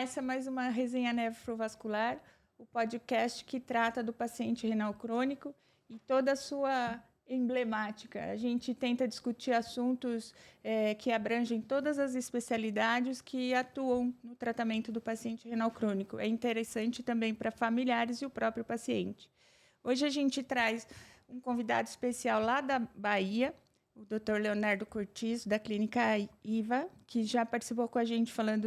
Começa mais uma resenha nefrovascular, o podcast que trata do paciente renal crônico e toda a sua emblemática. A gente tenta discutir assuntos que abrangem todas as especialidades que atuam no tratamento do paciente renal crônico. É interessante também para familiares e o próprio paciente. Hoje a gente traz um convidado especial lá da Bahia, o Dr. Leonardo Cortizo, da Clínica IVA, que já participou com a gente falando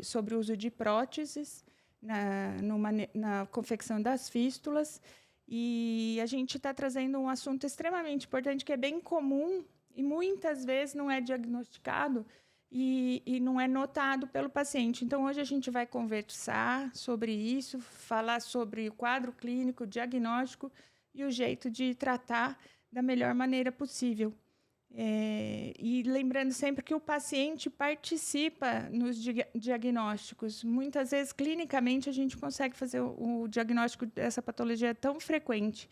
sobre o uso de próteses na confecção das fístulas. E a gente está trazendo um assunto extremamente importante, que é bem comum e muitas vezes não é diagnosticado e não é notado pelo paciente. Então, hoje a gente vai conversar sobre isso, falar sobre o quadro clínico, o diagnóstico e o jeito de tratar da melhor maneira possível. E lembrando sempre que o paciente participa nos diagnósticos. Muitas vezes, clinicamente, a gente consegue fazer o diagnóstico dessa patologia tão frequente.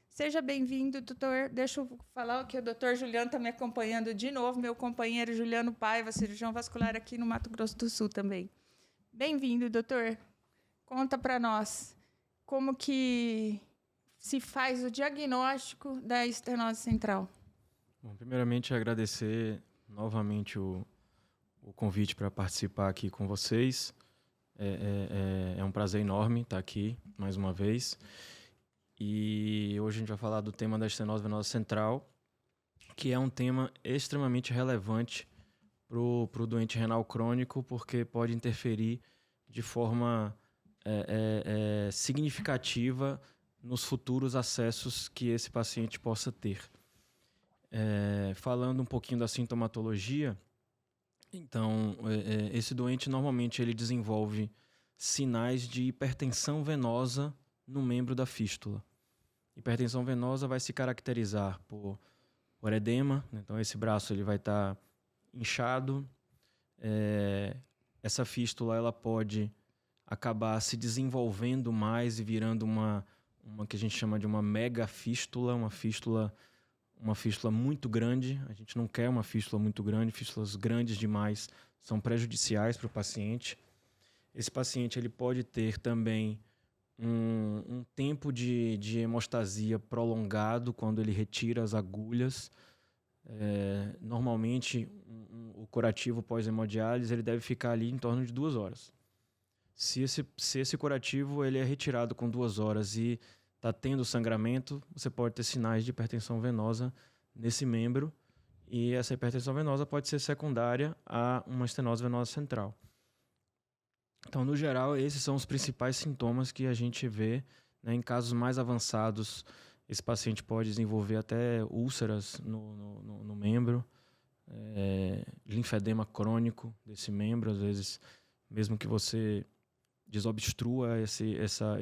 Seja bem-vindo, doutor. Deixa eu falar que o doutor Juliano está me acompanhando de novo, meu companheiro Juliano Paiva, cirurgião vascular aqui no Mato Grosso do Sul também. Bem-vindo, doutor. Conta para nós como que se faz o diagnóstico da estenose central. Bom, primeiramente, agradecer novamente o convite para participar aqui com vocês. É um prazer enorme estar aqui mais uma vez. E hoje a gente vai falar do tema da estenose venosa central, que é um tema extremamente relevante para o doente renal crônico, porque pode interferir de forma significativa nos futuros acessos que esse paciente possa ter. Falando um pouquinho da sintomatologia, então, esse doente normalmente ele desenvolve sinais de hipertensão venosa no membro da fístula. Hipertensão venosa vai se caracterizar por edema, então esse braço ele vai estar inchado. Essa fístula ela pode acabar se desenvolvendo mais e virando uma que a gente chama de uma megafístula, uma fístula muito grande. A gente não quer uma fístula muito grande, fístulas grandes demais são prejudiciais para o paciente. Esse paciente ele pode ter também um tempo de hemostasia prolongado quando ele retira as agulhas. Normalmente, o curativo pós-hemodiálise ele deve ficar ali em torno de 2 horas. Se esse curativo ele é retirado com 2 horas e está tendo sangramento, você pode ter sinais de hipertensão venosa nesse membro, e essa hipertensão venosa pode ser secundária a uma estenose venosa central. Então, no geral, esses são os principais sintomas que a gente vê, né? Em casos mais avançados, esse paciente pode desenvolver até úlceras no membro, linfedema crônico desse membro, às vezes, mesmo que você desobstrua essa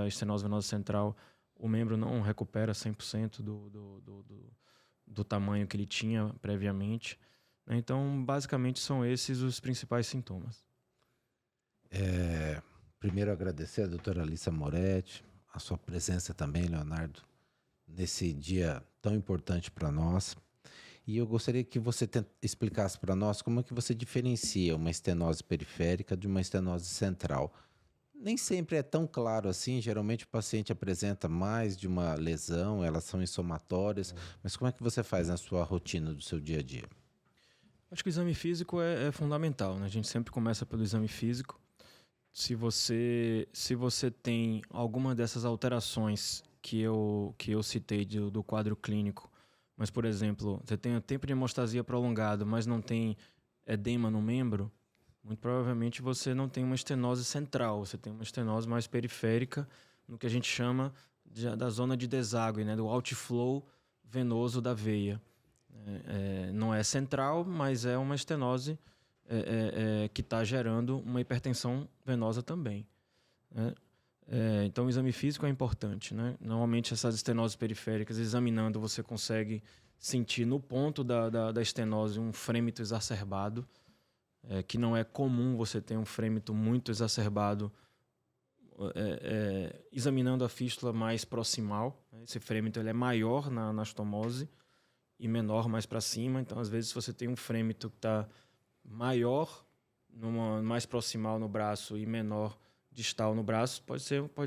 estenose venosa central, o membro não recupera 100% do tamanho que ele tinha previamente. Então, basicamente, são esses os principais sintomas. Primeiro, agradecer a doutora Alissa Moretti, a sua presença também, Leonardo, nesse dia tão importante para nós. E eu gostaria que você explicasse para nós como é que você diferencia uma estenose periférica de uma estenose central. Nem sempre é tão claro assim, geralmente o paciente apresenta mais de uma lesão, elas são insomatórias, mas como é que você faz na sua rotina do seu dia a dia? Acho que o exame físico é fundamental, né? A gente sempre começa pelo exame físico. Se você tem alguma dessas alterações que eu citei do quadro clínico, mas, por exemplo, você tem tempo de hemostasia prolongado, mas não tem edema no membro, muito provavelmente você não tem uma estenose central, você tem uma estenose mais periférica, no que a gente chama da zona de deságue, né, do outflow venoso da veia. Não é central, mas é uma estenose que está gerando uma hipertensão venosa também, né? Então o exame físico é importante, né? Normalmente essas estenoses periféricas, examinando, você consegue sentir no ponto da estenose um frêmito exacerbado, que não é comum você ter um frêmito muito exacerbado examinando a fístula mais proximal, né? Esse frêmito ele é maior na anastomose e menor mais para cima, então às vezes você tem um frêmito que está maior mais proximal no braço e menor distal no braço, pode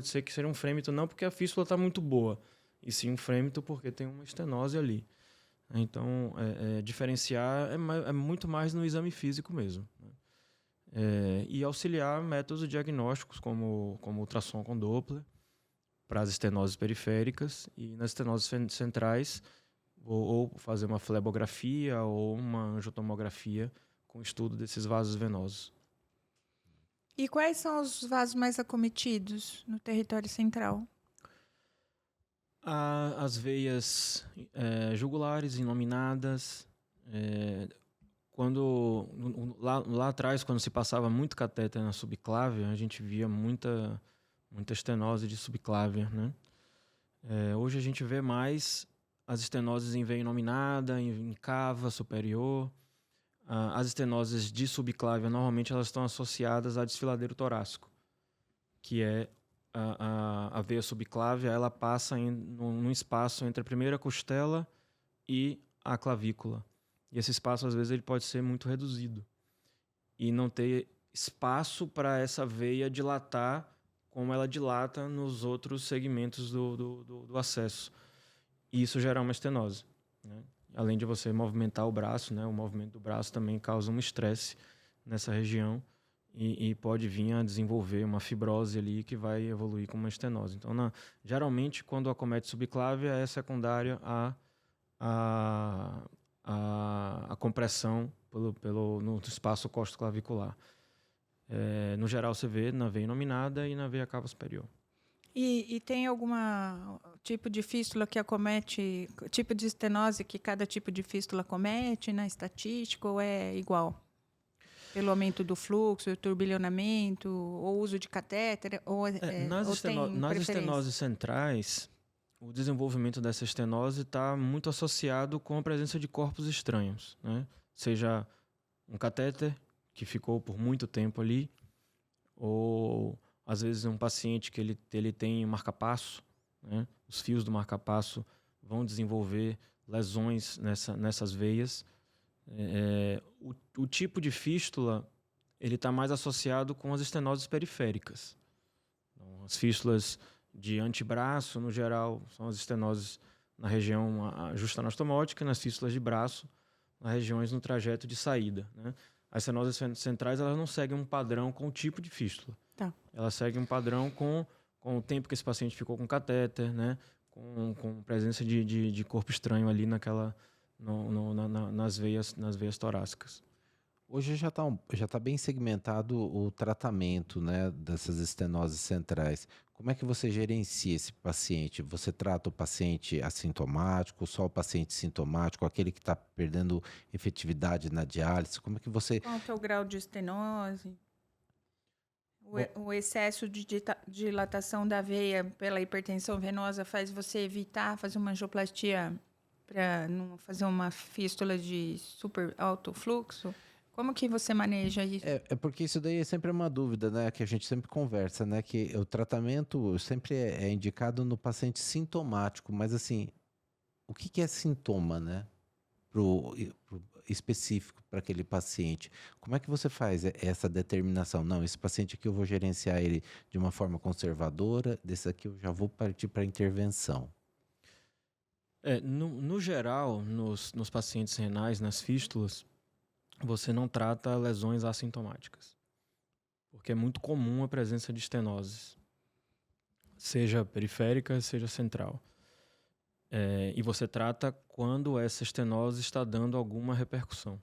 ser que seja um frêmito, não porque a fístula está muito boa, e sim um frêmito porque tem uma estenose ali. Então, diferenciar é muito mais no exame físico mesmo, né? E auxiliar métodos diagnósticos como ultrassom com Doppler para as estenoses periféricas, e nas estenoses centrais ou fazer uma flebografia ou uma angiotomografia com estudo desses vasos venosos. E quais são os vasos mais acometidos no território central? As veias jugulares inominadas. Lá atrás, quando se passava muito catéter na subclávia, a gente via muita estenose de subclávia, né? Hoje a gente vê mais as estenoses em veia inominada, em cava superior. As estenoses de subclávia, normalmente, elas estão associadas a desfiladeiro torácico, que é a veia subclávia, ela passa num espaço entre a primeira costela e a clavícula. E esse espaço, às vezes, ele pode ser muito reduzido e não ter espaço para essa veia dilatar como ela dilata nos outros segmentos do acesso. E isso gera uma estenose, né? Além de você movimentar o braço, né? O movimento do braço também causa um estresse nessa região e pode vir a desenvolver uma fibrose ali que vai evoluir com uma estenose. Então, geralmente, quando acomete subclávia, é secundária a compressão no espaço costoclavicular. No geral, você vê na veia inominada e na veia cava superior. E tem algum tipo de fístula que acomete, tipo de estenose que cada tipo de fístula acomete na estatística, ou é igual? Pelo aumento do fluxo, turbilhonamento, ou uso de catéter, Nas preferência? estenoses centrais, o desenvolvimento dessa estenose está muito associado com a presença de corpos estranhos, né? Seja um catéter que ficou por muito tempo ali, ou às vezes um paciente que ele tem um marca-passo, né? Os fios do marca-passo vão desenvolver lesões nessas veias. O tipo de fístula ele está mais associado com as estenoses periféricas. Então, as fístulas de antebraço, no geral, são as estenoses na região justa anastomótica, e nas fístulas de braço, nas regiões no trajeto de saída, né? As estenoses centrais, elas não seguem um padrão com o tipo de fístula. Tá. Elas seguem um padrão com o tempo que esse paciente ficou com catéter, né? Com presença de corpo estranho ali nas veias torácicas. Hoje já tá bem segmentado o tratamento, né, dessas estenoses centrais. Como é que você gerencia esse paciente? Você trata o paciente assintomático, só o paciente sintomático, aquele que está perdendo efetividade na diálise? Como é que você... Qual que é o grau de estenose? O excesso de dilatação da veia pela hipertensão venosa faz você evitar fazer uma angioplastia para não fazer uma fístula de super alto fluxo? Como que você maneja isso? É porque isso daí é sempre uma dúvida, né? Que a gente sempre conversa, né? Que o tratamento sempre é indicado no paciente sintomático, mas assim, o que é sintoma, né? Pro específico para aquele paciente. Como é que você faz essa determinação? Não, esse paciente aqui eu vou gerenciar ele de uma forma conservadora, desse aqui eu já vou partir para intervenção. No geral, nos pacientes renais, nas fístulas, você não trata lesões assintomáticas, porque é muito comum a presença de estenoses, seja periférica, seja central. E você trata quando essa estenose está dando alguma repercussão.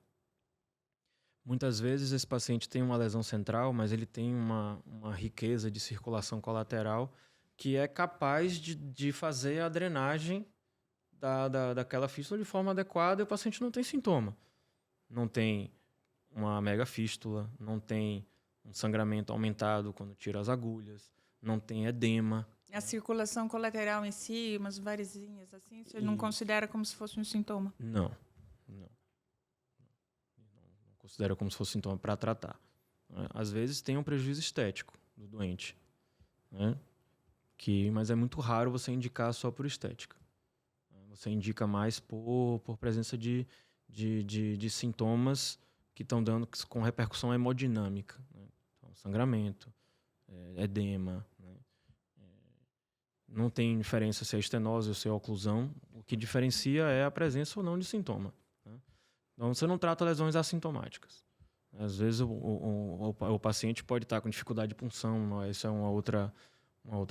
Muitas vezes esse paciente tem uma lesão central, mas ele tem uma riqueza de circulação colateral que é capaz de fazer a drenagem daquela fístula de forma adequada, e o paciente não tem sintoma. Não tem uma megafístula, não tem um sangramento aumentado quando tira as agulhas, não tem edema. A circulação colateral em si, umas varizinhas assim, você não considera como se fosse um sintoma? Não considera como se fosse sintoma para tratar. Às vezes tem um prejuízo estético do doente, né? Mas é muito raro você indicar só por estética. Você indica mais por presença de sintomas que estão dando com repercussão hemodinâmica, né? Então, sangramento, edema, né? Não tem diferença se é estenose ou se é oclusão. O que diferencia é a presença ou não de sintoma, né? Então, você não trata lesões assintomáticas. Às vezes, o paciente pode estar com dificuldade de punção, essa é uma outra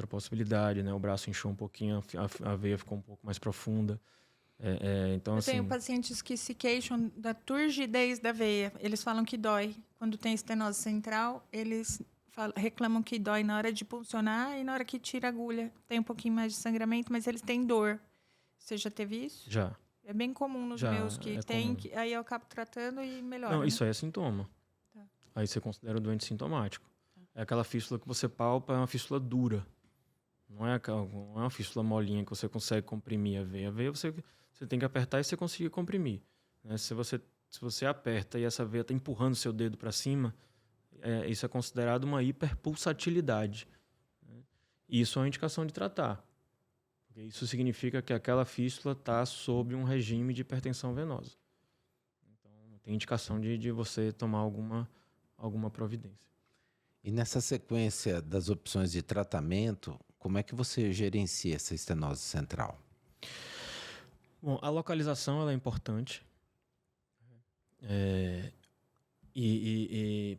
possibilidade, né? O braço inchou um pouquinho, a veia ficou um pouco mais profunda. Então, Eu tenho pacientes que se queixam da turgidez da veia. Eles falam que dói. Quando tem estenose central, eles reclamam que dói na hora de puncionar e na hora que tira a agulha. Tem um pouquinho mais de sangramento, mas eles têm dor. Você já teve isso? Já. É bem comum nos meus que tem, aí eu acabo tratando e melhora. Não, isso aí é sintoma. Tá. Aí você considera o doente sintomático. Tá. É aquela fístula que você palpa, é uma fístula dura. Não é uma fístula molinha que você consegue comprimir a veia. A veia você tem que apertar e você consegue comprimir, né? Se você aperta e essa veia está empurrando o seu dedo para cima, isso é considerado uma hiperpulsatilidade, né? E isso é uma indicação de tratar. Porque isso significa que aquela fístula está sob um regime de hipertensão venosa. Então, tem indicação de você tomar alguma providência. E nessa sequência das opções de tratamento, como é que você gerencia essa estenose central? Bom, a localização ela é importante.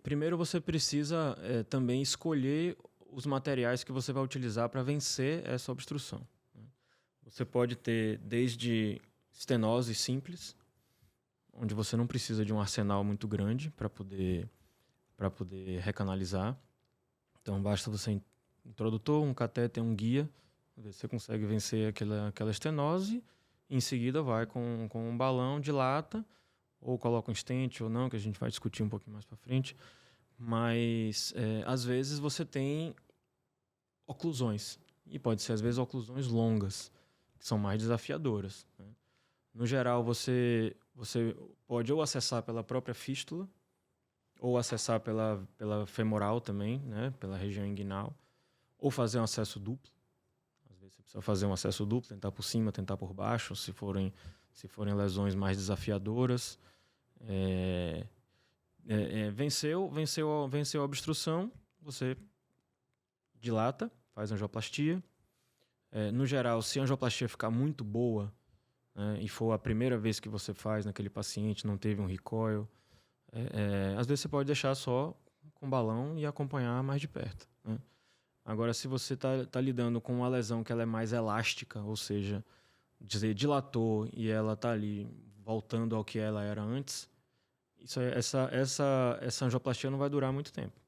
Primeiro você precisa também escolher os materiais que você vai utilizar para vencer essa obstrução, né? Você pode ter desde estenose simples, onde você não precisa de um arsenal muito grande para poder recanalizar. Então basta você introdutor, um catéter, um guia, você consegue vencer aquela estenose. Em seguida vai com um balão, dilata, ou coloca um stent ou não, que a gente vai discutir um pouquinho mais para frente. Mas, às vezes, você tem oclusões. E pode ser, às vezes, oclusões longas, que são mais desafiadoras, né? No geral, você pode ou acessar pela própria fístula, ou acessar pela femoral também, né? Pela região inguinal, ou fazer um acesso duplo. Você precisa fazer um acesso duplo, tentar por cima, tentar por baixo, se forem lesões mais desafiadoras. Venceu a obstrução, você dilata, faz angioplastia. No geral, se a angioplastia ficar muito boa, né, e for a primeira vez que você faz naquele paciente, não teve um recoil, às vezes você pode deixar só com balão e acompanhar mais de perto, né? Agora, se você está lidando com uma lesão que ela é mais elástica, ou seja, dilatou e ela está ali voltando ao que ela era antes, essa angioplastia não vai durar muito tempo.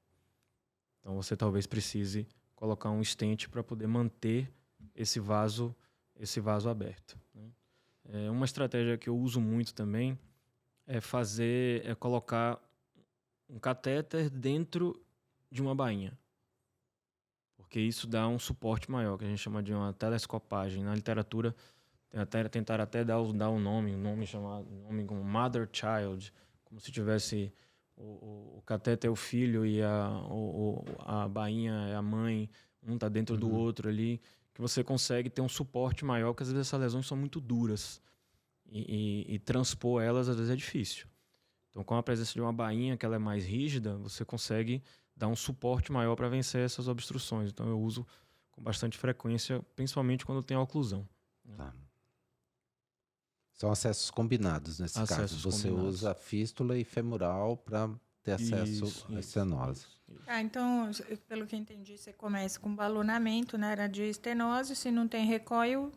Então, você talvez precise colocar um stent para poder manter esse vaso aberto, né? Uma estratégia que eu uso muito também é colocar um catéter dentro de uma bainha, porque isso dá um suporte maior, que a gente chama de uma telescopagem. Na literatura, tentaram até dar um nome como Mother Child, como se tivesse o catéter é o filho e a bainha é a mãe, um está dentro do outro ali, que você consegue ter um suporte maior, porque às vezes essas lesões são muito duras e transpor elas às vezes é difícil. Então, com a presença de uma bainha que ela é mais rígida, você consegue dar um suporte maior para vencer essas obstruções. Então, eu uso com bastante frequência, principalmente quando tem oclusão. Tá. São acessos combinados nesse caso. Você usa fístula e femoral para ter acesso à estenose. Então, pelo que entendi, você começa com balonamento na área de estenose. Se não tem recoil,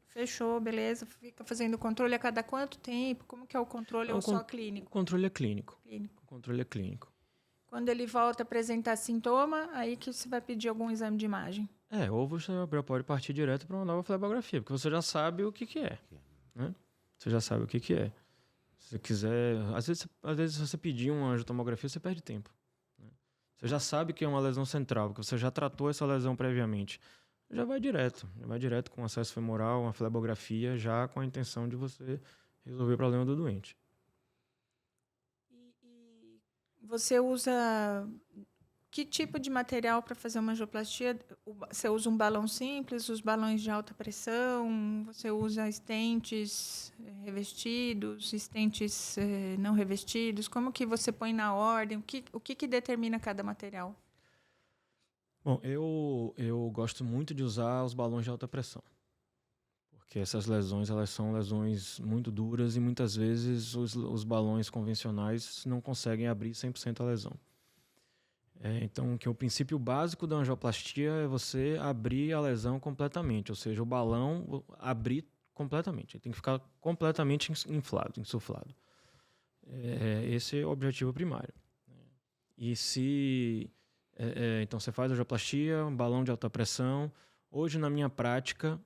fechou, beleza. Fica fazendo controle a cada quanto tempo? Como que é o controle ou só clínico? O controle é clínico. O controle é clínico. Quando ele volta a apresentar sintoma, aí que você vai pedir algum exame de imagem. Ou você pode partir direto para uma nova flebografia, porque você já sabe o que é, né? Você já sabe o que é. Se você quiser... Às vezes, se você pedir uma angiotomografia, você perde tempo, né? Você já sabe que é uma lesão central, porque você já tratou essa lesão previamente. Já vai direto com acesso femoral, uma flebografia, já com a intenção de você resolver o problema do doente. E você usa Que tipo de material para fazer uma angioplastia? Você usa um balão simples, os balões de alta pressão, você usa estentes revestidos, estentes não revestidos? Como que você põe na ordem? O que determina cada material? Bom, eu gosto muito de usar os balões de alta pressão, porque essas lesões elas são lesões muito duras e muitas vezes os balões convencionais não conseguem abrir 100% a lesão. Então, que o princípio básico da angioplastia é você abrir a lesão completamente, ou seja, o balão abrir completamente, ele tem que ficar completamente inflado, insuflado. Esse é o objetivo primário. E então você faz a angioplastia, um balão de alta pressão. Hoje, na minha prática,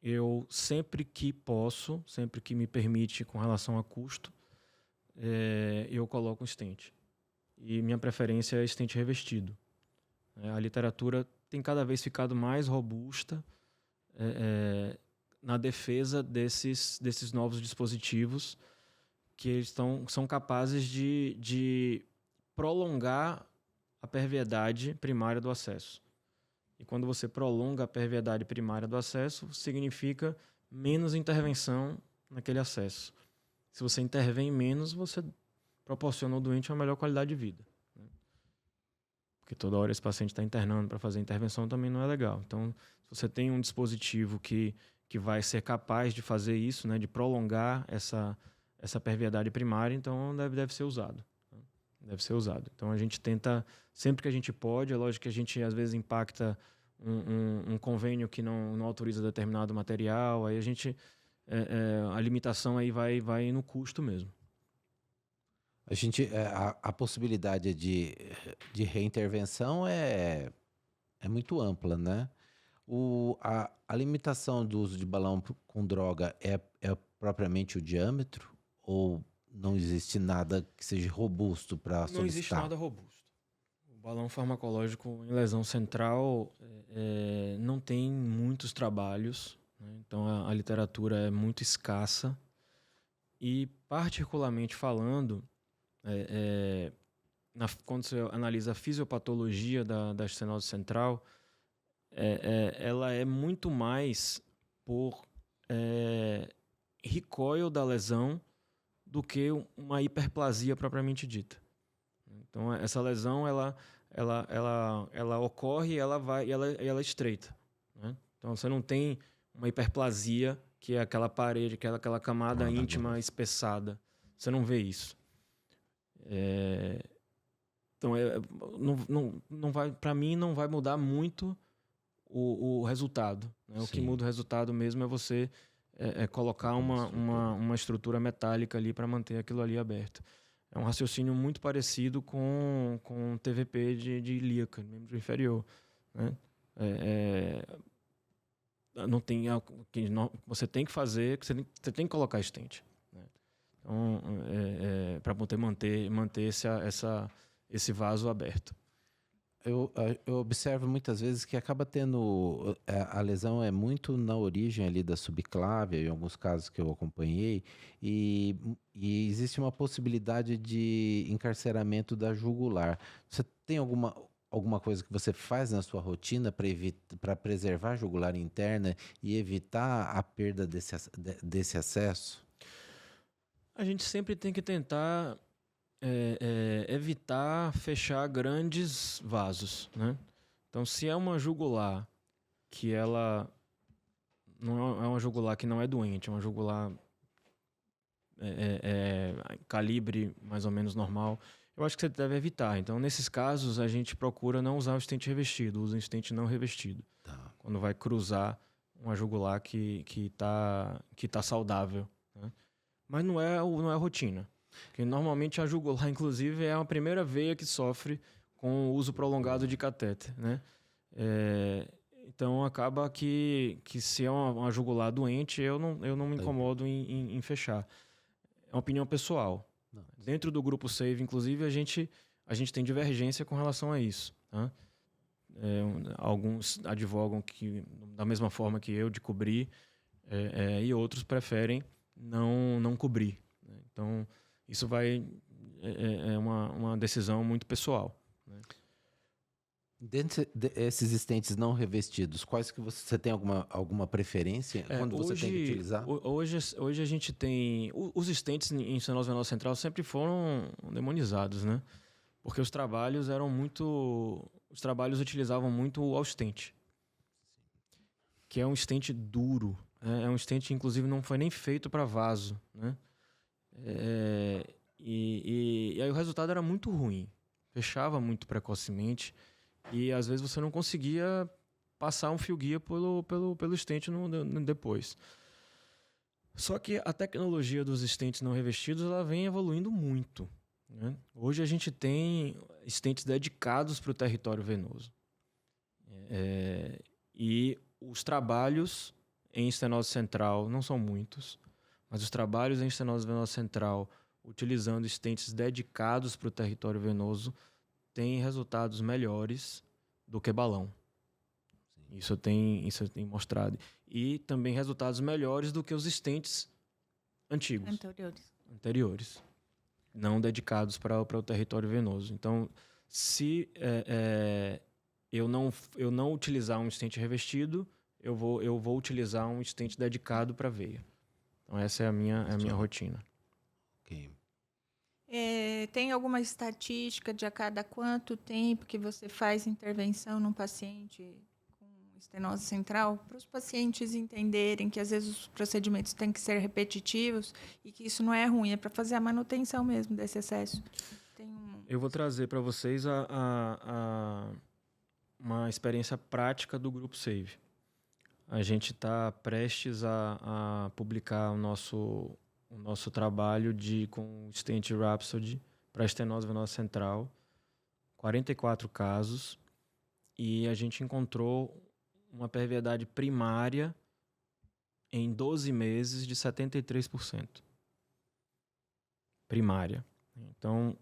eu sempre que posso, sempre que me permite com relação a custo, eu coloco um stent. E minha preferência é stent revestido. A literatura tem cada vez ficado mais robusta na defesa desses novos dispositivos que eles são capazes de prolongar a perviedade primária do acesso. E quando você prolonga a perviedade primária do acesso, significa menos intervenção naquele acesso. Se você intervém menos, você proporciona ao doente uma melhor qualidade de vida. Porque toda hora esse paciente está internando para fazer intervenção também não é legal. Então, se você tem um dispositivo que vai ser capaz de fazer isso, né, de prolongar essa perviedade primária, então deve ser usado. Deve ser usado. Então, a gente tenta, sempre que a gente pode, é lógico que a gente às vezes impacta um convênio que não autoriza determinado material, aí a limitação aí vai no custo mesmo. A possibilidade de reintervenção é muito ampla, né? A limitação do uso de balão com droga é propriamente o diâmetro? Ou não existe nada que seja robusto para solicitar? Não existe nada robusto. O balão farmacológico em lesão central não tem muitos trabalhos, né? Então a literatura é muito escassa. E, particularmente falando, quando você analisa a fisiopatologia da estenose central, ela é muito mais por recoil da lesão do que uma hiperplasia propriamente dita. Então, essa lesão ela ocorre e ela é estreita, né? Então, você não tem uma hiperplasia, que é aquela parede, que é aquela camada íntima espessada. Você não vê isso. Então, não vai, para mim, não vai mudar muito o resultado, né? O que muda o resultado mesmo é você colocar uma estrutura metálica ali para manter aquilo ali aberto. É um raciocínio muito parecido com TVP de ilíaca, membro inferior, né? Não tem, você tem que fazer, você tem que colocar stent, né? Então, para poder manter esse vaso aberto. Eu observo muitas vezes que acaba tendo a lesão é muito na origem ali da subclávia, em alguns casos que eu acompanhei, e existe uma possibilidade de encarceramento da jugular. Você tem alguma coisa que você faz na sua rotina para preservar a jugular interna e evitar a perda desse acesso? A gente sempre tem que tentar evitar fechar grandes vasos, né? Então, se é uma jugular que ela não é uma jugular que não é doente, é uma jugular calibre mais ou menos normal, eu acho que você deve evitar. Então, nesses casos, a gente procura não usar o stent revestido, usa um stent não revestido. Tá. Quando vai cruzar uma jugular que tá saudável, né? Mas não é a rotina. Porque normalmente a jugular, inclusive, é a primeira veia que sofre com o uso prolongado de catéter, né? Então acaba que se é uma jugular doente, eu não me incomodo em fechar. É uma opinião pessoal. Não. Dentro do grupo SAVE, inclusive, a gente tem divergência com relação a isso, tá? Alguns advogam que, da mesma forma que eu, de cobrir, e outros preferem não cobrir, né? Então, isso é uma decisão muito pessoal, né? Dentro desses estentes não revestidos, quais que você tem alguma preferência quando você tem que utilizar? Hoje a gente tem... Os estentes em estenosa venosa central sempre foram demonizados, né? Porque os trabalhos utilizavam muito o all-stent, que é um stent duro, né? É um stent, inclusive, não foi nem feito para vaso, né? E aí o resultado era muito ruim. Fechava muito precocemente e, às vezes, você não conseguia passar um fio-guia pelo stent depois. Só que a tecnologia dos stents não revestidos ela vem evoluindo muito, né? Hoje a gente tem stents dedicados para o território venoso. E os trabalhos em estenose central não são muitos, mas os trabalhos em estenose venosa central utilizando stents dedicados para o território venoso têm resultados melhores do que balão. Isso tem mostrado. E também resultados melhores do que os stents anteriores, não dedicados para o território venoso. Então, se eu não utilizar um stent revestido, eu vou utilizar um stent dedicado para a veia. Então, essa é a minha rotina. Ok. Tem alguma estatística de a cada quanto tempo que você faz intervenção num paciente com estenose central? Para os pacientes entenderem que, às vezes, os procedimentos têm que ser repetitivos e que isso não é ruim, é para fazer a manutenção mesmo desse excesso. Eu vou trazer para vocês uma experiência prática do Grupo SAVE. A gente está prestes a publicar o nosso trabalho com o stent Rhapsody para estenose venosa central, 44 casos, e a gente encontrou uma perviedade primária em 12 meses de 73%. Primária. Então,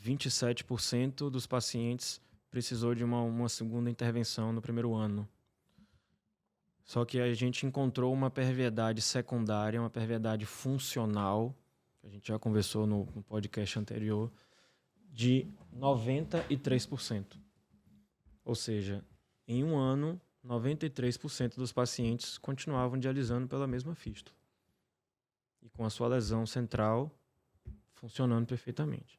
27% dos pacientes precisou de uma segunda intervenção no primeiro ano. Só que a gente encontrou uma perviedade secundária, uma perviedade funcional, que a gente já conversou no podcast anterior, de 93%. Ou seja, em um ano, 93% dos pacientes continuavam dialisando pela mesma fístula. E com a sua lesão central funcionando perfeitamente.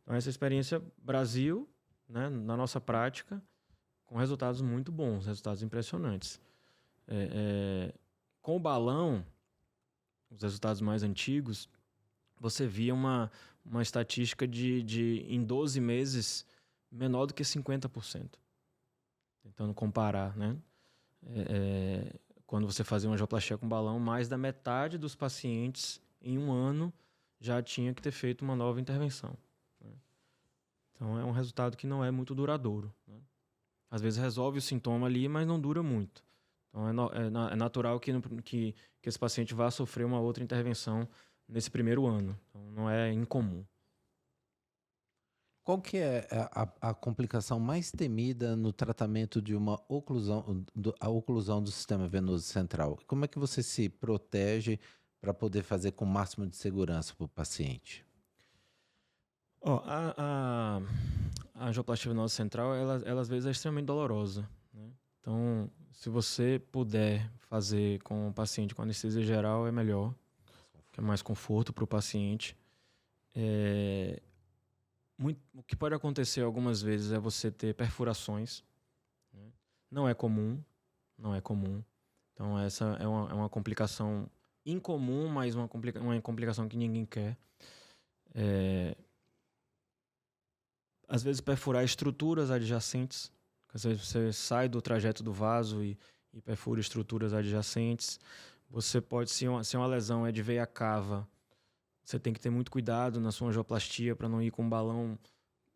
Então, essa experiência Brasil, né, na nossa prática, com resultados muito bons, resultados impressionantes. Com o balão, os resultados mais antigos, você via uma estatística de em 12 meses menor do que 50%. Tentando comparar, né? Quando você fazia uma angioplastia com balão, mais da metade dos pacientes em um ano já tinha que ter feito uma nova intervenção, né? Então é um resultado que não é muito duradouro, né? Às vezes resolve o sintoma ali, mas não dura muito. Então é natural que esse paciente vá sofrer uma outra intervenção nesse primeiro ano. Então não é incomum. Qual que é a complicação mais temida no tratamento de uma oclusão do sistema venoso central? Como é que você se protege para poder fazer com o máximo de segurança para o paciente? A angioplastia venosa central, ela às vezes é extremamente dolorosa, né? Então, se você puder fazer com o paciente com anestesia geral, é melhor, que é mais conforto para o paciente. O que pode acontecer algumas vezes é você ter perfurações, né? Não é comum. Então, essa é uma complicação incomum, mas uma complicação que ninguém quer. Às vezes perfurar estruturas adjacentes. Às vezes você sai do trajeto do vaso e perfura estruturas adjacentes. Você pode, se uma lesão é de veia cava, você tem que ter muito cuidado na sua angioplastia para não ir com um balão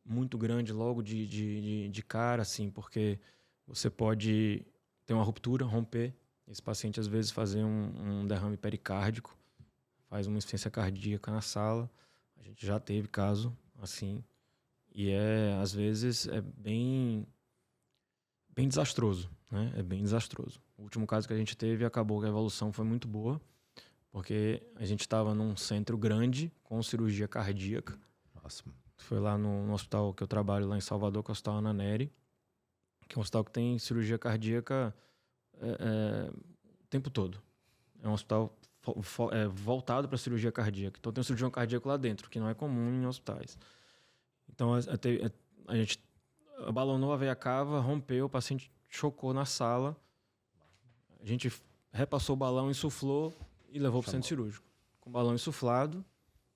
muito grande logo de cara, assim, porque você pode ter uma ruptura, romper. Esse paciente às vezes fazer um derrame pericárdico, faz uma insuficiência cardíaca na sala. A gente já teve caso assim. E às vezes é bem desastroso, né? É bem desastroso. O último caso que a gente teve, acabou que a evolução foi muito boa, porque a gente estava num centro grande com cirurgia cardíaca. Nossa. Foi lá no hospital que eu trabalho lá em Salvador, que é o Hospital Ana Nery, que é um hospital que tem cirurgia cardíaca o tempo todo. É um hospital voltado para cirurgia cardíaca. Então tem um cirurgião cardíaco lá dentro, que não é comum em hospitais. Então a gente abalonou a veia cava, rompeu, o paciente chocou na sala. A gente repassou o balão, insuflou e levou para o centro cirúrgico. Com o balão insuflado,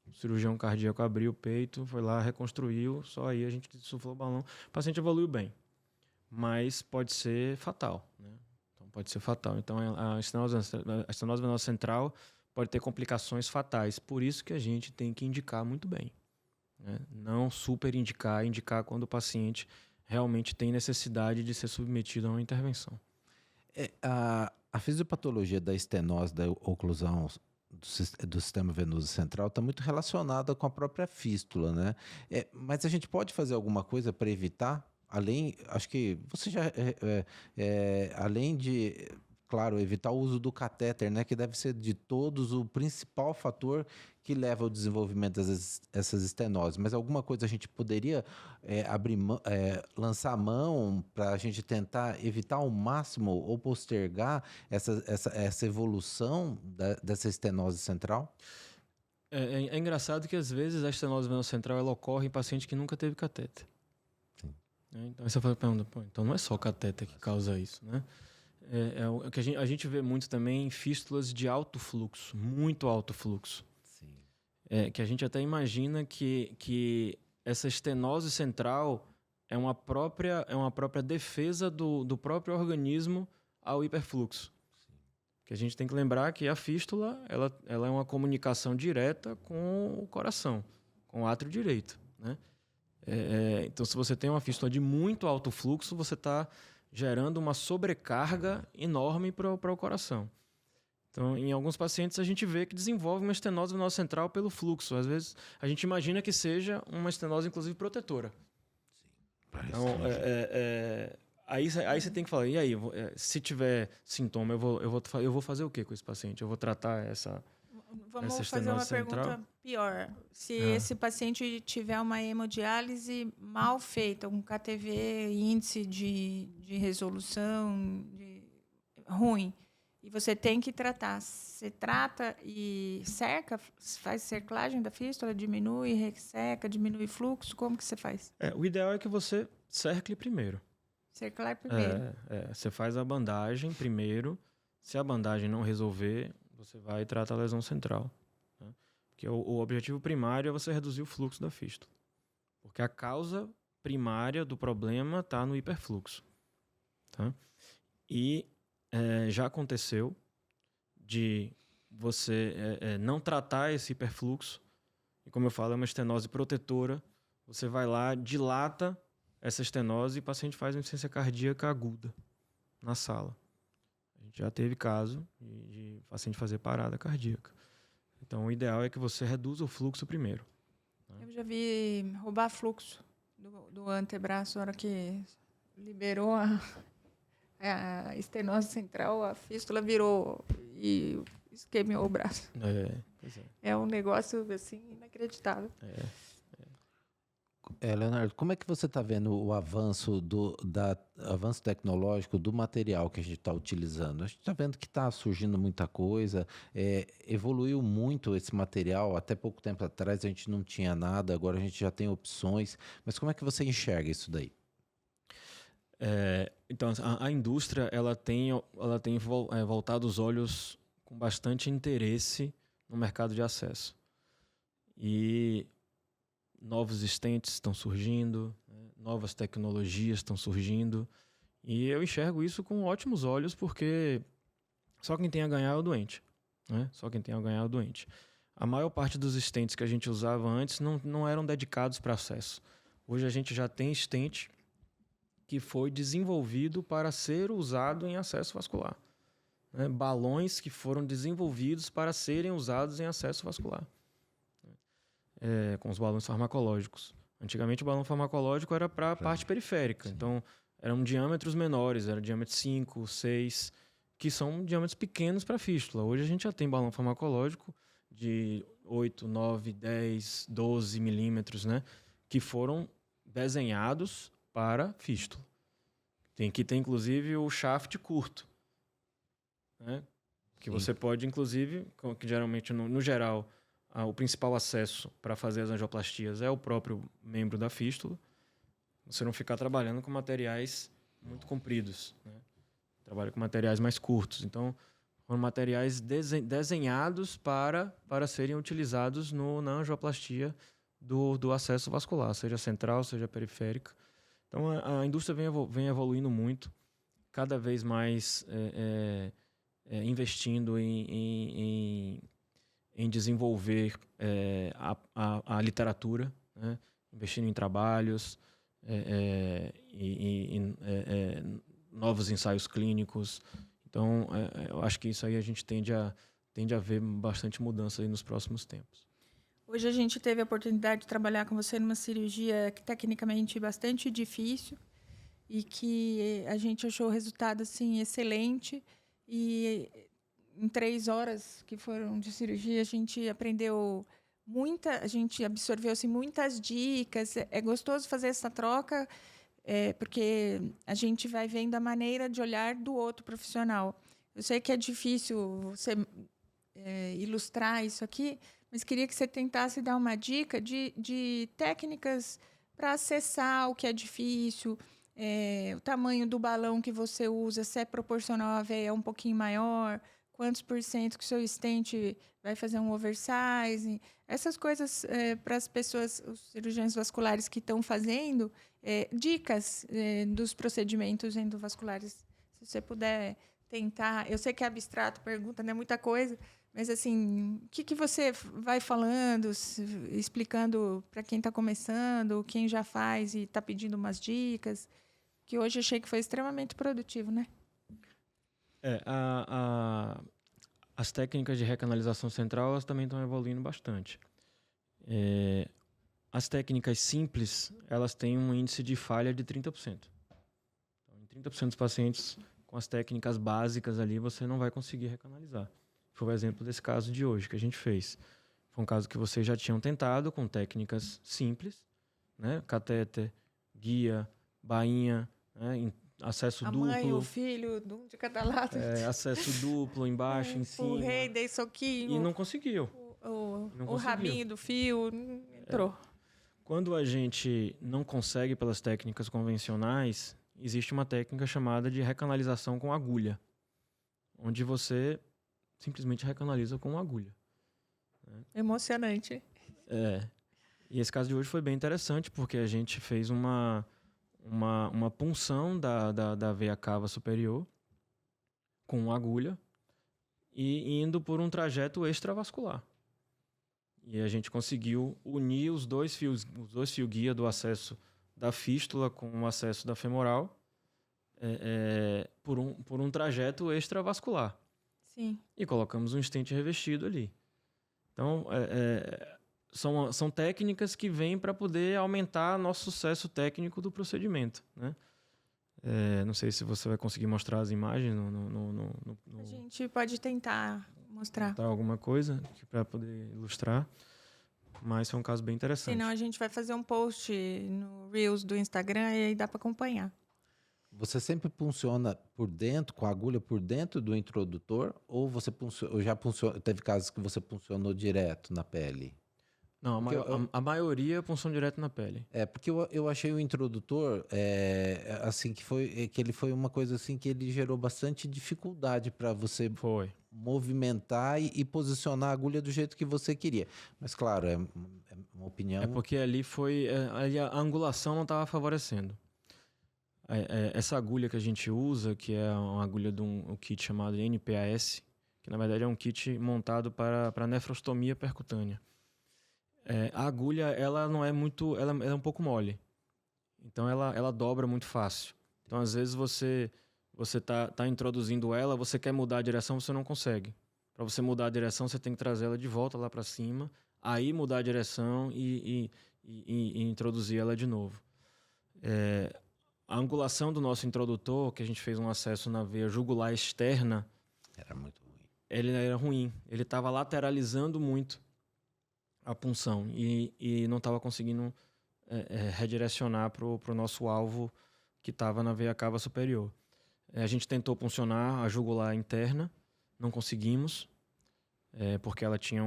o cirurgião cardíaco abriu o peito, foi lá, reconstruiu, só aí a gente insuflou o balão. O paciente evoluiu bem, mas pode ser fatal, né? Então pode ser fatal. Então a estenose venosa central pode ter complicações fatais. Por isso que a gente tem que indicar muito bem, né? Não super indicar, indicar quando o paciente realmente tem necessidade de ser submetido a uma intervenção. A fisiopatologia da estenose, da oclusão do sistema venoso central está muito relacionada com a própria fístula, né? Mas a gente pode fazer alguma coisa para evitar? Acho que você já, além de, claro, evitar o uso do catéter, né? Que deve ser de todos o principal fator que leva ao desenvolvimento dessas estenoses. Mas alguma coisa a gente poderia lançar a mão para a gente tentar evitar ao máximo ou postergar essa evolução dessa estenose central? É engraçado que às vezes a estenose venosa central ela ocorre em paciente que nunca teve catéter. Sim. Então você fala, então não é só o catéter que causa isso, né? O que a gente vê muito também em fístulas de alto fluxo, muito alto fluxo. Que a gente até imagina que essa estenose central é uma própria defesa do próprio organismo ao hiperfluxo. Sim. Que a gente tem que lembrar que a fístula ela é uma comunicação direta com o coração, com o átrio direito, né? Então, se você tem uma fístula de muito alto fluxo, você está gerando uma sobrecarga enorme para o coração. Então, em alguns pacientes, a gente vê que desenvolve uma estenose venosa central pelo fluxo. Às vezes, a gente imagina que seja uma estenose, inclusive, protetora. Sim. Então, aí você tem que falar, e aí, se tiver sintoma, eu vou fazer o que com esse paciente? Eu vou tratar essa Vamos fazer uma pergunta pior. Se esse paciente tiver uma hemodiálise mal feita, um KTV, índice de resolução ruim, e você tem que tratar. Você trata e cerca, faz cerclagem da fístula, diminui, resseca, diminui fluxo, como que você faz? O ideal é que você cercle primeiro. Cerclar primeiro. Você faz a bandagem primeiro. Se a bandagem não resolver, você vai e trata a lesão central, né? Porque o objetivo primário é você reduzir o fluxo da fístula. Porque a causa primária do problema está no hiperfluxo, tá? E já aconteceu de você não tratar esse hiperfluxo, e como eu falo, é uma estenose protetora, você vai lá, dilata essa estenose e o paciente faz uma insuficiência cardíaca aguda na sala. A gente já teve caso de paciente fazer parada cardíaca. Então, o ideal é que você reduza o fluxo primeiro, né? Eu já vi roubar fluxo do antebraço na hora que liberou a estenose central, a fístula virou e esquemiou o braço. É um negócio assim inacreditável. Leonardo, como é que você está vendo o avanço avanço tecnológico do material que a gente está utilizando? A gente está vendo que está surgindo muita coisa, evoluiu muito esse material. Até pouco tempo atrás a gente não tinha nada, agora a gente já tem opções. Mas como é que você enxerga isso daí? Então, a indústria ela tem voltado os olhos com bastante interesse no mercado de acesso. E novos stents estão surgindo, né? Novas tecnologias estão surgindo. E eu enxergo isso com ótimos olhos, porque só quem tem a ganhar é o doente, né? Só quem tem a ganhar é o doente. A maior parte dos stents que a gente usava antes não eram dedicados para acesso. Hoje a gente já tem stent que foi desenvolvido para ser usado em acesso vascular, né? Balões que foram desenvolvidos para serem usados em acesso vascular, com os balões farmacológicos. Antigamente o balão farmacológico era para a parte periférica. Sim. Então eram diâmetros menores, era diâmetro 5, 6, que são diâmetros pequenos para fístula. Hoje a gente já tem balão farmacológico de 8, 9, 10, 12 milímetros, né? que foram desenhados para fístula. Tem que ter, inclusive, o shaft curto, né? Que você pode, inclusive, que geralmente, no geral, o principal acesso para fazer as angioplastias é o próprio membro da fístula. Você não ficar trabalhando com materiais muito compridos, né? Trabalha com materiais mais curtos. Então, foram materiais desenhados para serem utilizados na angioplastia do acesso vascular, seja central, seja periférica. Então, a indústria vem evoluindo muito, cada vez mais investindo em desenvolver a literatura, né? Investindo em trabalhos, novos ensaios clínicos. Então, eu acho que isso aí a gente tende a ver bastante mudança aí nos próximos tempos. Hoje a gente teve a oportunidade de trabalhar com você numa cirurgia que tecnicamente bastante difícil e que a gente achou o resultado assim excelente. E em 3 horas que foram de cirurgia, a gente aprendeu a gente absorveu assim, muitas dicas. É gostoso fazer essa troca, porque a gente vai vendo a maneira de olhar do outro profissional. Eu sei que é difícil você ilustrar isso aqui, mas queria que você tentasse dar uma dica de técnicas para acessar o que é difícil, o tamanho do balão que você usa, se é proporcional à veia, é um pouquinho maior, quantos % que o seu stent vai fazer um oversize. Essas coisas para as pessoas, os cirurgiões vasculares que estão fazendo, dicas dos procedimentos endovasculares. Se você puder tentar, eu sei que é abstrato, pergunta, não é muita coisa, mas assim, o que você vai falando, explicando para quem está começando, quem já faz e está pedindo umas dicas, que hoje eu achei que foi extremamente produtivo, né? As técnicas de recanalização central elas também estão evoluindo bastante. As técnicas simples, elas têm um índice de falha de 30%. Então, em 30% dos pacientes, com as técnicas básicas ali, você não vai conseguir recanalizar. Foi o exemplo desse caso de hoje que a gente fez. Foi um caso que vocês já tinham tentado com técnicas simples, né? Catéter, guia, bainha, né? Acesso duplo. A mãe, o filho, um de cada lado. Acesso duplo, embaixo, em cima. Empurrei, dei soquinho. E não conseguiu. O rabinho do fio entrou. Quando a gente não consegue pelas técnicas convencionais, existe uma técnica chamada de recanalização com agulha, onde você simplesmente recanaliza com uma agulha. Emocionante. E esse caso de hoje foi bem interessante, porque a gente fez uma punção da veia cava superior com uma agulha e indo por um trajeto extravascular. E a gente conseguiu unir os dois fios guia do acesso da fístula com o acesso da femoral por um trajeto extravascular. Sim. E colocamos um stent revestido ali. Então, são técnicas que vêm para poder aumentar nosso sucesso técnico do procedimento, né? Não sei se você vai conseguir mostrar as imagens A gente pode tentar mostrar. Tá alguma coisa para poder ilustrar, mas foi um caso bem interessante. Senão a gente vai fazer um post no Reels do Instagram e aí dá para acompanhar. Você sempre funciona por dentro, com a agulha por dentro do introdutor, ou você teve casos que você funcionou direto na pele? Não, a maioria punção direto na pele. Porque eu achei o introdutor, assim, que ele foi uma coisa assim que ele gerou bastante dificuldade para você movimentar e posicionar a agulha do jeito que você queria. Mas, claro, é uma opinião... porque ali a angulação não estava favorecendo. Essa agulha que a gente usa, que é uma agulha de um kit chamado NPAS, que na verdade é um kit montado para nefrostomia percutânea. A agulha, ela não é muito... Ela é um pouco mole. Então, ela dobra muito fácil. Então, às vezes, você tá introduzindo ela, você quer mudar a direção, você não consegue. Para você mudar a direção, você tem que trazer ela de volta lá para cima, aí mudar a direção e introduzir ela de novo. A angulação do nosso introdutor, que a gente fez um acesso na veia jugular externa... Era muito ruim. Ele era ruim. Ele estava lateralizando muito a punção e não estava conseguindo redirecionar para o nosso alvo que estava na veia cava superior. A gente tentou puncionar a jugular interna, não conseguimos, porque ela tinha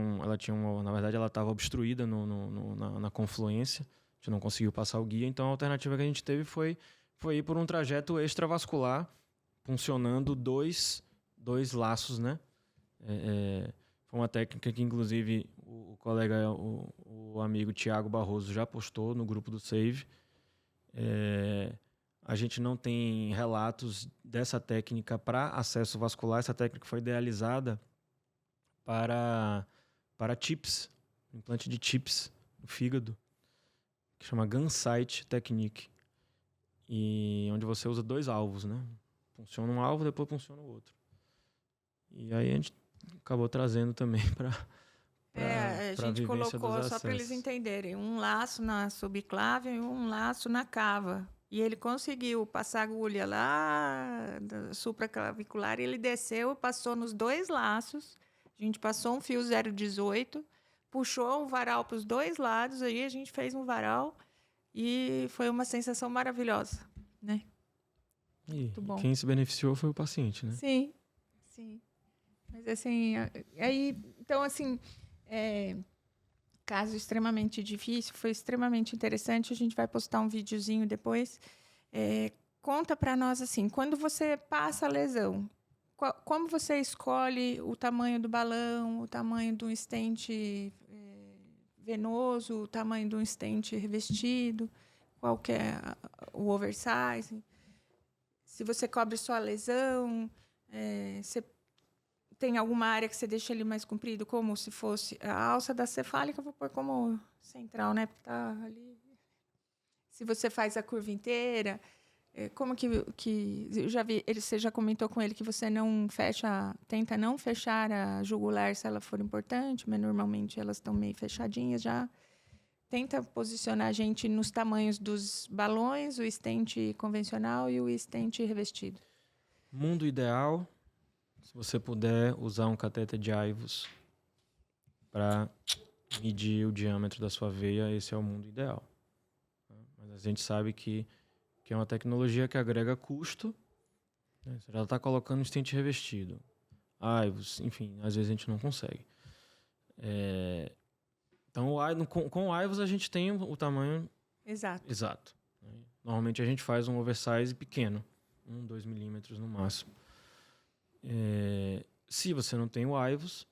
na verdade ela estava obstruída na confluência, a gente não conseguiu passar o guia, então a alternativa que a gente teve foi ir por um trajeto extravascular, puncionando dois laços, né? Foi uma técnica que, inclusive, o colega, o amigo Tiago Barroso já postou no grupo do Save. A gente não tem relatos dessa técnica para acesso vascular. Essa técnica foi idealizada para TIPS, implante de TIPS no fígado, que chama Gunsight Technique, e onde você usa 2 alvos, né? Funciona um alvo, depois funciona o outro. E aí a gente acabou trazendo também para a gente colocou, só para eles entenderem, um laço na subclávia e um laço na cava. E ele conseguiu passar a agulha lá da supraclavicular e ele desceu e passou nos 2 laços. A gente passou um fio 0,18, puxou um varal para os 2 lados, aí a gente fez um varal e foi uma sensação maravilhosa, né? Muito bom. Quem se beneficiou foi o paciente, né? Sim, sim. Mas assim, aí, então assim, caso extremamente difícil, foi extremamente interessante. A gente vai postar um videozinho depois. Conta para nós assim, quando você passa a lesão, como você escolhe o tamanho do balão, o tamanho do estente venoso, o tamanho do estente revestido, qual que é o oversize? Se você cobre só a lesão, você tem alguma área que você deixa ele mais comprido, como se fosse a alça da cefálica, vou pôr como central, né? Porque tá ali. Se você faz a curva inteira, como que eu já vi, você já comentou com ele que você tenta não fechar a jugular se ela for importante, mas normalmente elas estão meio fechadinhas já. Tenta posicionar a gente nos tamanhos dos balões, o estente convencional e o estente revestido. Mundo ideal, se você puder usar um catéter de IVUS para medir o diâmetro da sua veia, esse é o mundo ideal. Mas a gente sabe que é uma tecnologia que agrega custo, né? Você já está colocando estente revestido. IVUS, enfim, às vezes a gente não consegue. Então, com o IVUS a gente tem o tamanho exato. Normalmente a gente faz um oversize pequeno, 2 milímetros no máximo. Se você não tem o IVUS,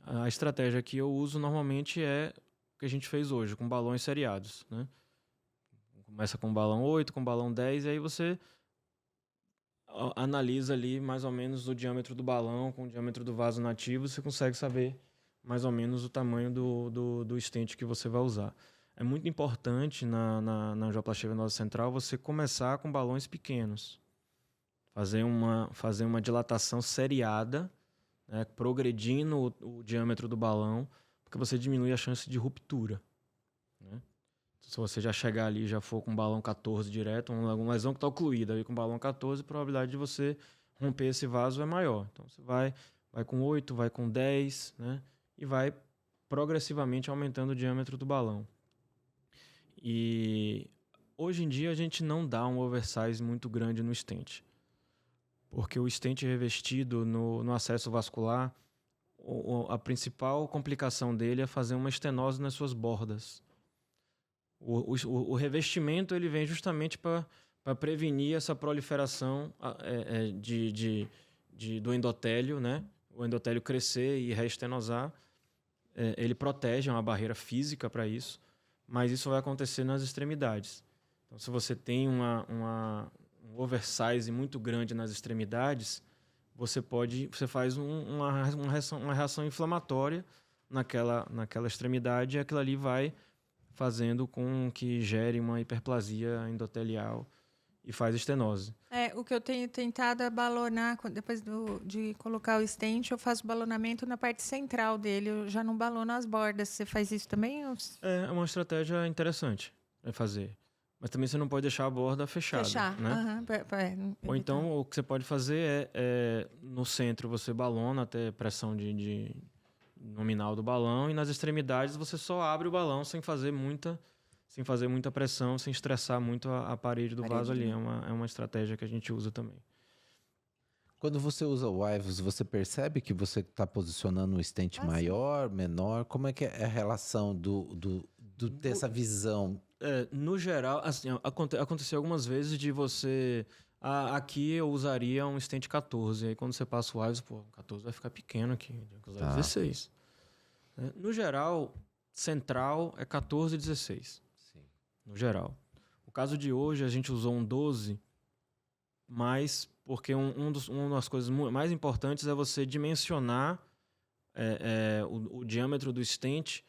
a estratégia que eu uso normalmente é o que a gente fez hoje, com balões seriados, né? Começa com balão 8, com balão 10, e aí você analisa ali mais ou menos o diâmetro do balão com o diâmetro do vaso nativo, você consegue saber mais ou menos o tamanho do estente que você vai usar. É muito importante na angioplastia venosa central você começar com balões pequenos. Fazer uma dilatação seriada, né, progredindo o diâmetro do balão, porque você diminui a chance de ruptura, né? Se você já chegar ali e já for com balão 14 direto, uma lesão que está ocluída, aí com balão 14, a probabilidade de você romper esse vaso é maior. Então você vai com 8, vai com 10, né? E vai progressivamente aumentando o diâmetro do balão. E hoje em dia a gente não dá um oversize muito grande no estente, porque o estente revestido no acesso vascular, a principal complicação dele é fazer uma estenose nas suas bordas. O revestimento ele vem justamente para prevenir essa proliferação do endotélio, né? O endotélio crescer e reestenosar. Ele protege, é uma barreira física para isso, mas isso vai acontecer nas extremidades. Então, se você tem um oversize muito grande nas extremidades, você faz uma reação inflamatória naquela extremidade, e aquilo ali vai fazendo com que gere uma hiperplasia endotelial e faz estenose. O que eu tenho tentado é balonar, depois de colocar o estente, eu faço balonamento na parte central dele, eu já não balono as bordas. Você faz isso também? É uma estratégia interessante fazer. Mas também você não pode deixar a borda fechada. Né? Ou então, o que você pode fazer no centro você balona até pressão de nominal do balão, e nas extremidades você só abre o balão sem fazer muita sem fazer muita pressão, sem estressar muito a parede do vaso ali. É uma estratégia que a gente usa também. Quando você usa o IVUS, você percebe que você está posicionando um stent maior, menor? Como é que é a relação do ter essa visão? No geral, assim, aconteceu algumas vezes de você... aqui eu usaria um stent 14. Aí quando você passa o IVUS, pô, 14 vai ficar pequeno aqui. Tem que usar 16. No geral, central é 14 e 16. Sim. No geral. O caso de hoje, a gente usou um 12, mas porque uma das coisas mais importantes é você dimensionar o diâmetro do stent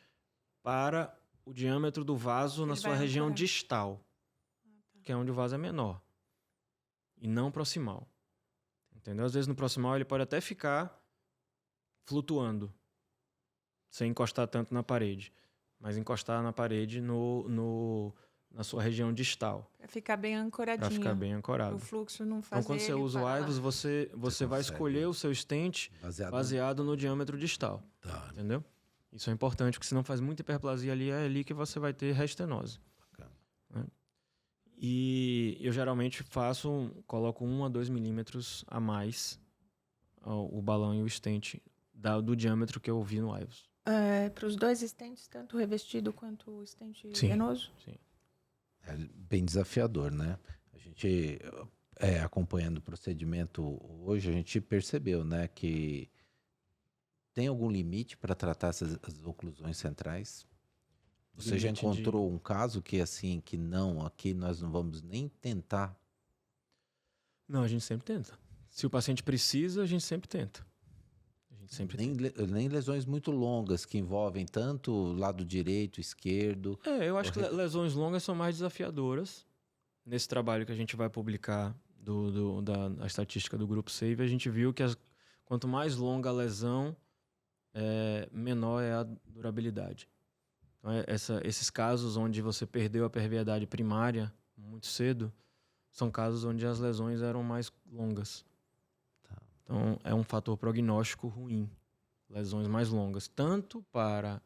para o diâmetro do vaso na sua região distal, que é onde o vaso é menor, e não proximal. Entendeu? Às vezes no proximal ele pode até ficar flutuando, sem encostar tanto na parede, mas encostar na parede na sua região distal. Para ficar bem ancoradinho. Para ficar bem ancorado. O fluxo não fazer. Então, quando você usa o IVUS, você vai escolher o seu stent baseado no diâmetro distal. Tá. Entendeu? Isso é importante, porque senão faz muita hiperplasia ali, é ali que você vai ter restenose. Né? E eu geralmente coloco 1 a 2 milímetros a mais o balão e o stent do diâmetro que eu vi no IVUS. Para os dois stents, tanto o revestido quanto o stent venoso? Sim. É bem desafiador, né? A gente, acompanhando o procedimento hoje, a gente percebeu, né, que tem algum limite para tratar as oclusões centrais? Você já encontrou um caso que assim, que não, aqui nós não vamos nem tentar? Não, a gente sempre tenta. Se o paciente precisa, a gente sempre tenta. Nem lesões muito longas, que envolvem tanto o lado direito, esquerdo. Eu acho que lesões longas são mais desafiadoras. Nesse trabalho que a gente vai publicar da estatística do Grupo SAVE, a gente viu que quanto mais longa a lesão, menor é a durabilidade. Então, esses casos onde você perdeu a perviedade primária muito cedo, são casos onde as lesões eram mais longas. Então, é um fator prognóstico ruim, lesões mais longas, tanto para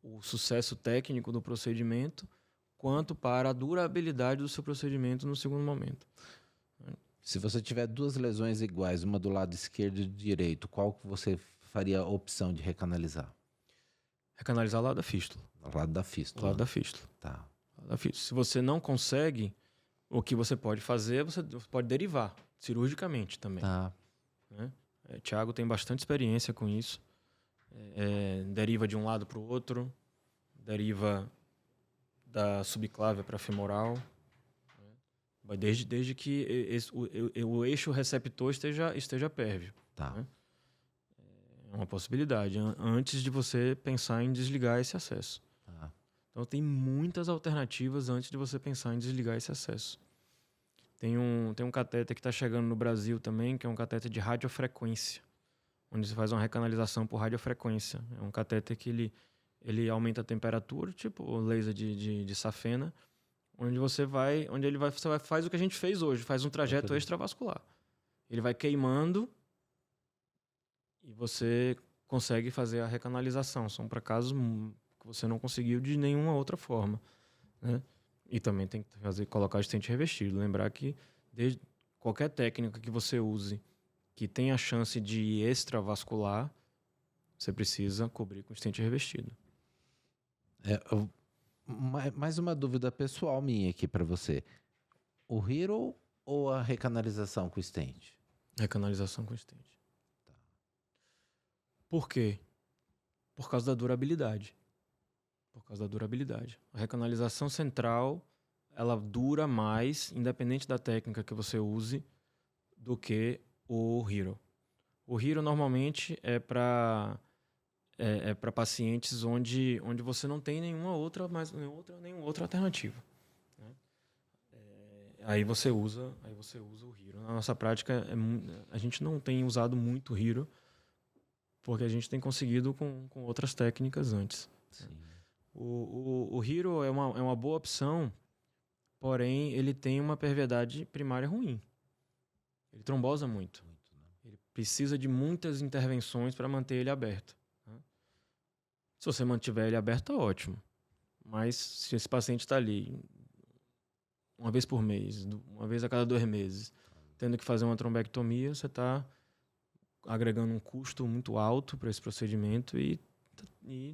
o sucesso técnico do procedimento, quanto para a durabilidade do seu procedimento no segundo momento. Se você tiver 2 lesões iguais, uma do lado esquerdo e do direito, qual que você faria a opção de recanalizar? Recanalizar o lado da fístula. O lado da fístula. O lado da fístula. Tá. Se você não consegue, o que você pode fazer, você pode derivar, cirurgicamente também. Tá. Né? Thiago tem bastante experiência com isso. Deriva de um lado para o outro, deriva da subclávia para a femoral, né? desde que o eixo receptor esteja pérvio. Tá. Né? É uma possibilidade, antes de você pensar em desligar esse acesso. Tá. Então tem muitas alternativas antes de você pensar em desligar esse acesso. Tem um catéter que está chegando no Brasil também, que é um catéter de radiofrequência, onde você faz uma recanalização por radiofrequência. É um catéter que ele aumenta a temperatura, tipo o laser de safena, onde você faz o que a gente fez hoje, faz um trajeto extravascular. Ele vai queimando e você consegue fazer a recanalização. São para casos que você não conseguiu de nenhuma outra forma, né? E também tem que colocar o stent revestido. Lembrar que qualquer técnica que você use que tenha a chance de ir extravascular, você precisa cobrir com stent revestido. Mais uma dúvida pessoal minha aqui para você. O Hero ou a recanalização com stent? Recanalização com stent. Tá. Por quê? Por causa da durabilidade. A recanalização central, ela dura mais, independente da técnica que você use, do que o Hero. O Hero normalmente é para pacientes onde você não tem nenhuma outra alternativa. Né? Aí você usa o Hero. Na nossa prática, a gente não tem usado muito Hero, porque a gente tem conseguido com outras técnicas antes. Sim. O Hero é uma boa opção, porém ele tem uma perviedade primária ruim. Ele trombosa muito. Né? Ele precisa de muitas intervenções para manter ele aberto. Né? Se você mantiver ele aberto, tá ótimo. Mas se esse paciente está ali uma vez por mês, uma vez a cada 2 meses, tendo que fazer uma trombectomia, você está agregando um custo muito alto para esse procedimento e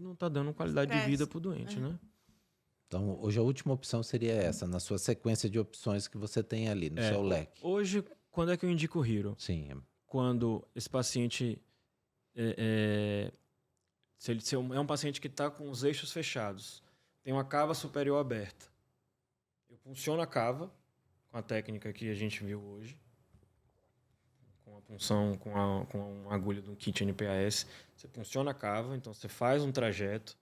não está dando qualidade de vida para o doente, né? Então, hoje a última opção seria essa, na sua sequência de opções que você tem ali, no seu leque. Hoje, quando é que eu indico o Hero? Sim. Quando esse paciente se é um paciente que está com os eixos fechados, tem uma cava superior aberta. Eu punciono a cava com a técnica que a gente viu hoje, com a punção, com uma agulha de um kit NPAS. Você punciona a cava, então você faz um trajeto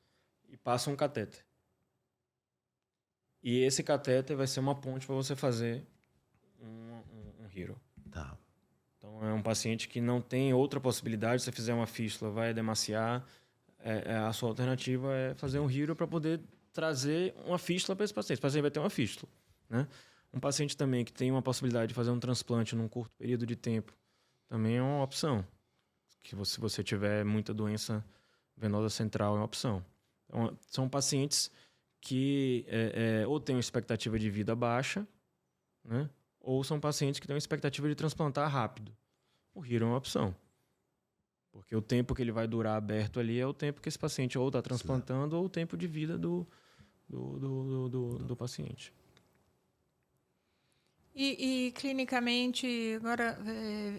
e passa um catéter. E esse catéter vai ser uma ponte para você fazer um Hero. Tá. Então, é um paciente que não tem outra possibilidade. Se você fizer uma fístula, vai edemaciar. A sua alternativa é fazer um Hero para poder trazer uma fístula para esse paciente. Esse paciente vai ter uma fístula, né? Um paciente também que tem uma possibilidade de fazer um transplante num curto período de tempo também é uma opção. Se você tiver muita doença venosa central, é uma opção. Então, são pacientes que ou têm uma expectativa de vida baixa, né? Ou são pacientes que têm uma expectativa de transplantar rápido. O Hero é uma opção. Porque o tempo que ele vai durar aberto ali é o tempo que esse paciente ou está transplantando ou o tempo de vida do paciente. E clinicamente, agora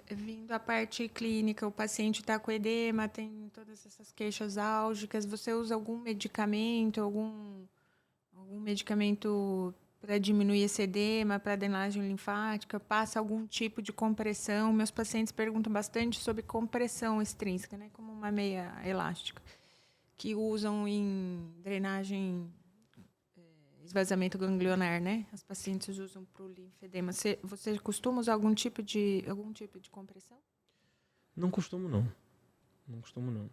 vindo a parte clínica, o paciente está com edema, tem todas essas queixas álgicas, você usa algum medicamento, algum medicamento para diminuir esse edema, para drenagem linfática, passa algum tipo de compressão? Meus pacientes perguntam bastante sobre compressão extrínseca, né, como uma meia elástica, que usam em drenagem, esvaziamento ganglionar, né? As pacientes usam para o linfedema. Você costuma usar algum tipo de compressão? Não costumo, não. Não costumo, não.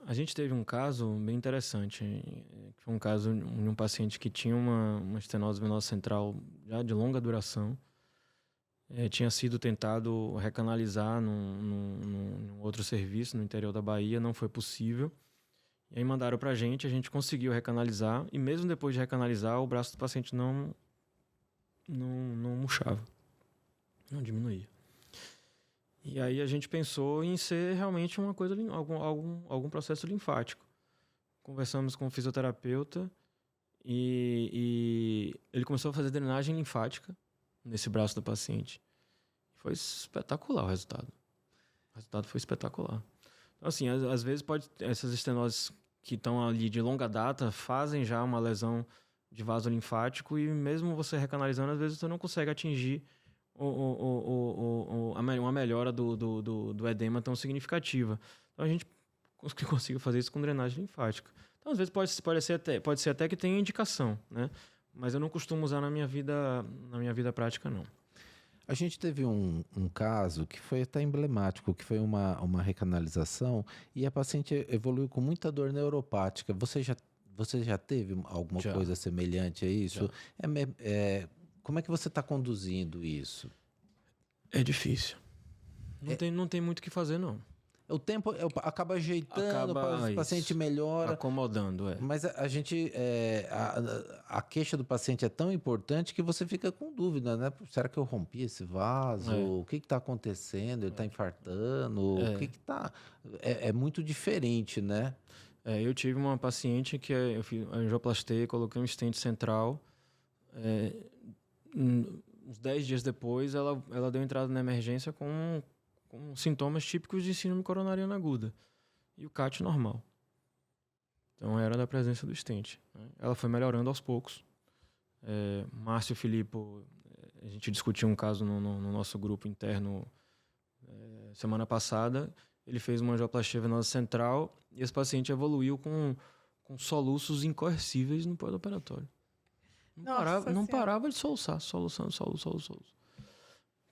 A gente teve um caso bem interessante, que foi um caso de um paciente que tinha uma estenose venosa central já de longa duração. Tinha sido tentado recanalizar num outro serviço no interior da Bahia, não foi possível. E aí mandaram pra gente, a gente conseguiu recanalizar, e mesmo depois de recanalizar, o braço do paciente não murchava, não diminuía. E aí a gente pensou em ser realmente uma coisa, algum processo linfático. Conversamos com o fisioterapeuta e ele começou a fazer drenagem linfática nesse braço do paciente. Foi espetacular o resultado. O resultado foi espetacular. Então, assim, às vezes essas estenoses que estão ali de longa data fazem já uma lesão de vaso linfático e mesmo você recanalizando, às vezes você não consegue atingir uma melhora do edema tão significativa. Então a gente conseguiu fazer isso com drenagem linfática. Então, às vezes pode ser até que tenha indicação, né? Mas eu não costumo usar na minha vida prática, não. A gente teve um caso que foi até emblemático, que foi uma recanalização e a paciente evoluiu com muita dor neuropática. Você já teve alguma coisa semelhante a isso? Como é que você está conduzindo isso? É difícil. Não tem muito o que fazer, não. O tempo acaba ajeitando, o paciente melhora. Acomodando, Mas a gente... a queixa do paciente é tão importante que você fica com dúvida, né? Será que eu rompi esse vaso? O que está acontecendo? Ele está infartando? O que está... É muito diferente, né? Eu tive uma paciente que eu fiz a angioplastia, coloquei um stent central. Uns 10 dias depois, ela deu entrada na emergência com sintomas típicos de síndrome coronariana aguda. E o CAT normal. Então, era da presença do stent, né? Ela foi melhorando aos poucos. Márcio Filippo, a gente discutiu um caso no nosso grupo interno semana passada. Ele fez uma angioplastia venosa central e esse paciente evoluiu com soluços incoercíveis no pós-operatório. Não parava de soluçar, soluçando.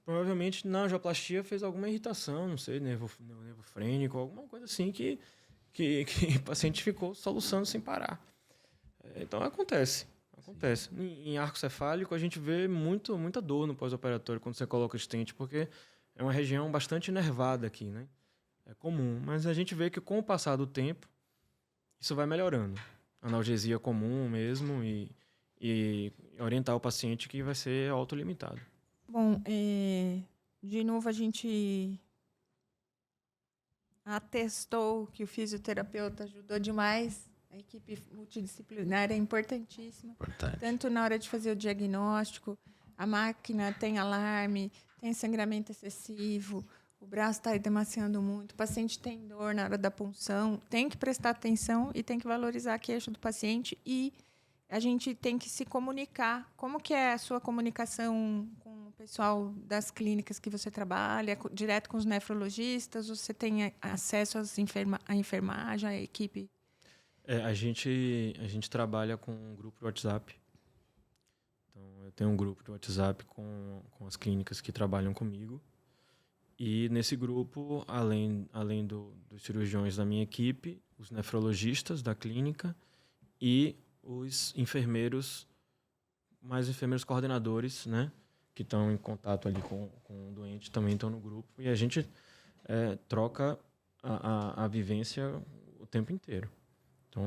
Provavelmente na angioplastia fez alguma irritação, não sei, nervo frênico, alguma coisa assim que o paciente ficou soluçando sem parar. Então acontece. Em arco cefálico a gente vê muita dor no pós-operatório quando você coloca stent, porque é uma região bastante inervada aqui, né? É comum, mas a gente vê que com o passar do tempo isso vai melhorando. analgesia comum mesmo e orientar o paciente que vai ser autolimitado. Bom, de novo a gente atestou que o fisioterapeuta ajudou demais. A equipe multidisciplinar é importantíssima. Importante. Tanto na hora de fazer o diagnóstico, a máquina tem alarme, tem sangramento excessivo, o braço está demasiando muito, o paciente tem dor na hora da punção, tem que prestar atenção e tem que valorizar a queixa do paciente e a gente tem que se comunicar. Como que é a sua comunicação com o pessoal das clínicas que você trabalha, direto com os nefrologistas? Você tem acesso à enfermagem, à equipe? A gente trabalha com um grupo de WhatsApp. Então, eu tenho um grupo de WhatsApp com as clínicas que trabalham comigo. E nesse grupo, além dos cirurgiões da minha equipe, os nefrologistas da clínica e os enfermeiros, mais enfermeiros coordenadores, né, que estão em contato ali com o doente, também estão no grupo. E a gente troca a vivência o tempo inteiro. Então,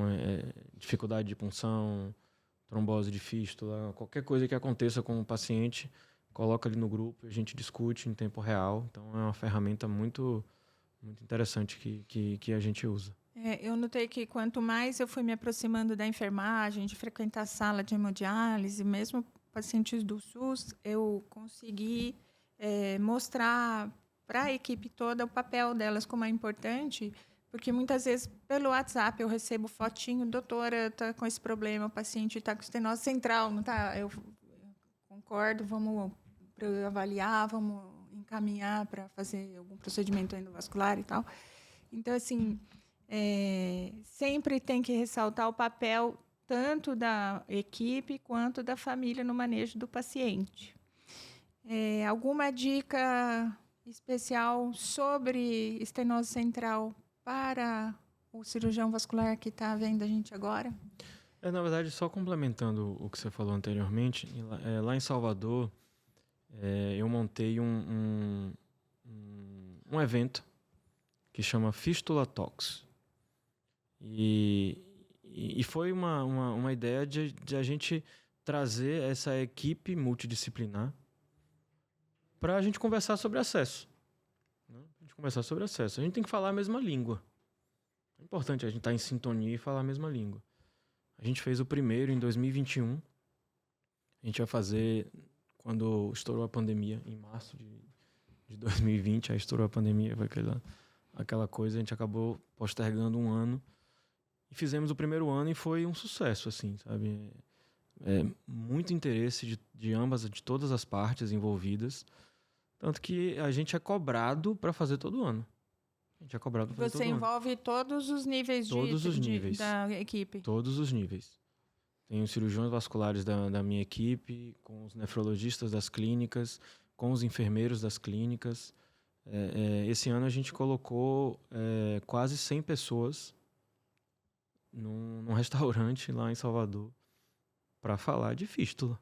dificuldade de punção, trombose de fístula, qualquer coisa que aconteça com o paciente, coloca ali no grupo, a gente discute em tempo real. Então, é uma ferramenta muito, muito interessante que a gente usa. Eu notei que quanto mais eu fui me aproximando da enfermagem, de frequentar a sala de hemodiálise, mesmo pacientes do SUS, eu consegui mostrar para a equipe toda o papel delas como é importante, porque muitas vezes pelo WhatsApp eu recebo fotinho, doutora, está com esse problema, o paciente está com estenose central, não está? Eu concordo, vamos avaliar, vamos encaminhar para fazer algum procedimento endovascular e tal. Então, assim, sempre tem que ressaltar o papel tanto da equipe quanto da família no manejo do paciente. Alguma dica especial sobre estenose central para o cirurgião vascular que está vendo a gente agora? Na verdade, só complementando o que você falou anteriormente, lá em Salvador, eu montei um evento que chama Fístula Talks. E foi uma ideia de a gente trazer essa equipe multidisciplinar para a gente conversar sobre acesso. Né? A gente tem que falar a mesma língua. É importante a gente estar em sintonia e falar a mesma língua. A gente fez o primeiro em 2021. A gente vai fazer quando estourou a pandemia, em março de 2020. Aí estourou a pandemia, foi aquela coisa. A gente acabou postergando um ano. E fizemos o primeiro ano e foi um sucesso, assim, sabe? Muito interesse de todas as partes envolvidas. Tanto que a gente é cobrado para fazer todo ano. Você envolve todos os níveis da equipe? Todos os níveis. Tem os cirurgiões vasculares da minha equipe, com os nefrologistas das clínicas, com os enfermeiros das clínicas. Esse ano a gente colocou quase 100 pessoas num restaurante lá em Salvador para falar de fístula.